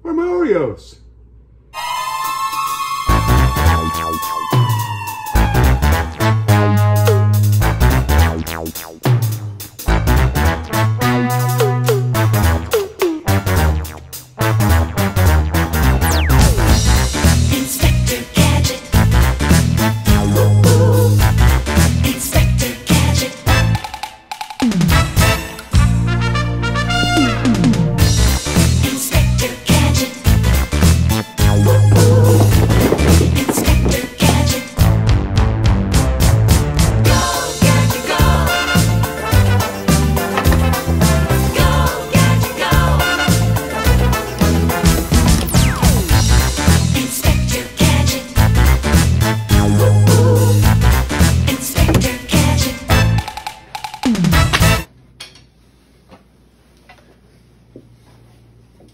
Where are my Oreos?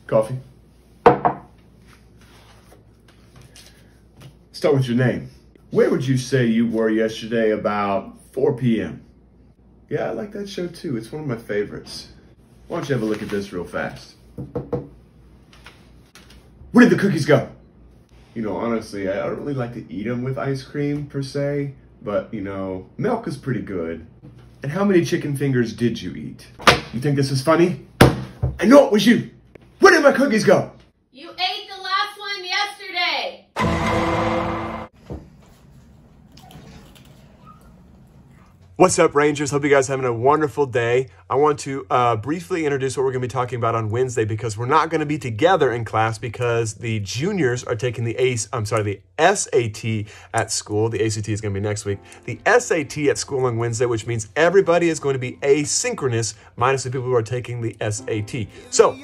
Coffee? Start with your name. Where would you say you were yesterday about 4 p.m.? Yeah, I like that show too. It's one of my favorites. Why don't you have a look at this real fast? Where did the cookies go? You know, honestly, I don't really like to eat them with ice cream per se, but you know, milk is pretty good. And how many chicken fingers did you eat? You think this is funny? I know it was you! Where did my cookies go? You ate the last one yesterday. What's up, Rangers? Hope you guys are having a wonderful day. I want to briefly introduce what we're going to be talking about on Wednesday because we're not going to be together in class because the juniors are taking the SAT at school. The ACT is going to be next week. The SAT at school on Wednesday, which means everybody is going to be asynchronous minus the people who are taking the SAT. So,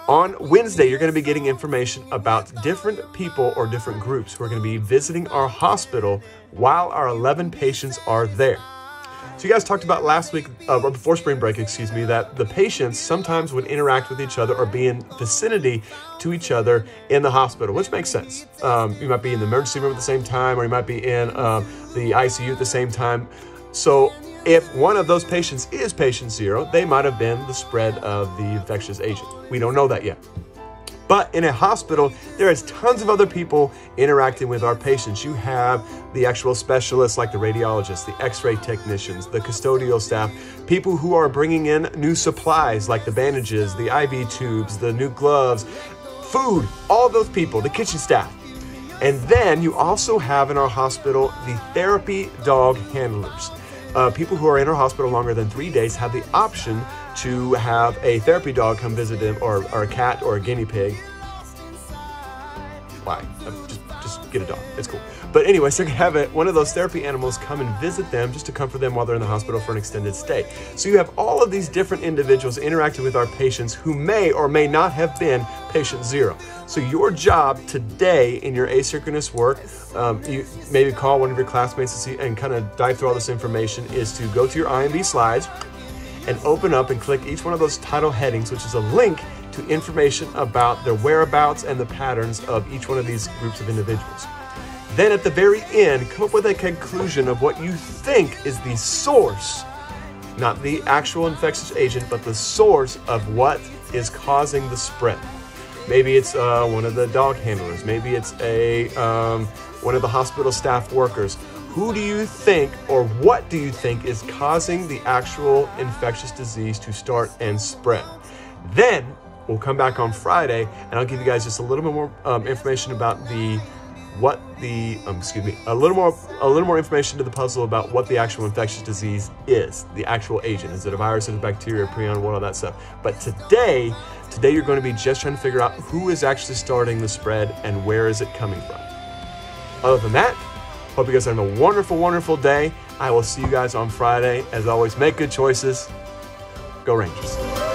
on Wednesday, you're going to be getting information about different people or different groups who are going to be visiting our hospital while our 11 patients are there. So you guys talked about last week, or before spring break, excuse me, that the patients sometimes would interact with each other or be in vicinity to each other in the hospital, which makes sense. You might be in the emergency room at the same time, or you might be in the ICU at the same time. So if one of those patients is patient 0, they might have been the spread of the infectious agent. We don't know that yet. But in a hospital, there is tons of other people interacting with our patients. You have the actual specialists like the radiologists, the x-ray technicians, the custodial staff, people who are bringing in new supplies like the bandages, the IV tubes, the new gloves, food, all those people, the kitchen staff. And then you also have in our hospital the therapy dog handlers. People who are in our hospital longer than 3 days have the option to have a therapy dog come visit them, or a cat or a guinea pig. Why? Just get a dog. It's cool. But anyways, they're going to have one of those therapy animals come and visit them just to comfort them while they're in the hospital for an extended stay. So you have all of these different individuals interacting with our patients who may or may not have been patient 0. So your job today in your asynchronous work, you maybe call one of your classmates to see and kind of dive through all this information, is to go to your IMB slides and open up and click each one of those title headings, which is a link to information about their whereabouts and the patterns of each one of these groups of individuals. Then at the very end, come up with a conclusion of what you think is the source, not the actual infectious agent, but the source of what is causing the spread. Maybe it's one of the dog handlers. Maybe it's one of the hospital staff workers. Who do you think, or what do you think is causing the actual infectious disease to start and spread? Then we'll come back on Friday and I'll give you guys just a little bit more information about a little more information to the puzzle about what the actual infectious disease is, the actual agent. Is it a virus, is it a bacteria, prion, what, all that stuff. But today you're going to be just trying to figure out who is actually starting the spread and where is it coming from. Other than that, hope you guys are having a wonderful, wonderful day. I will see you guys on Friday. As always, make good choices. Go Rangers.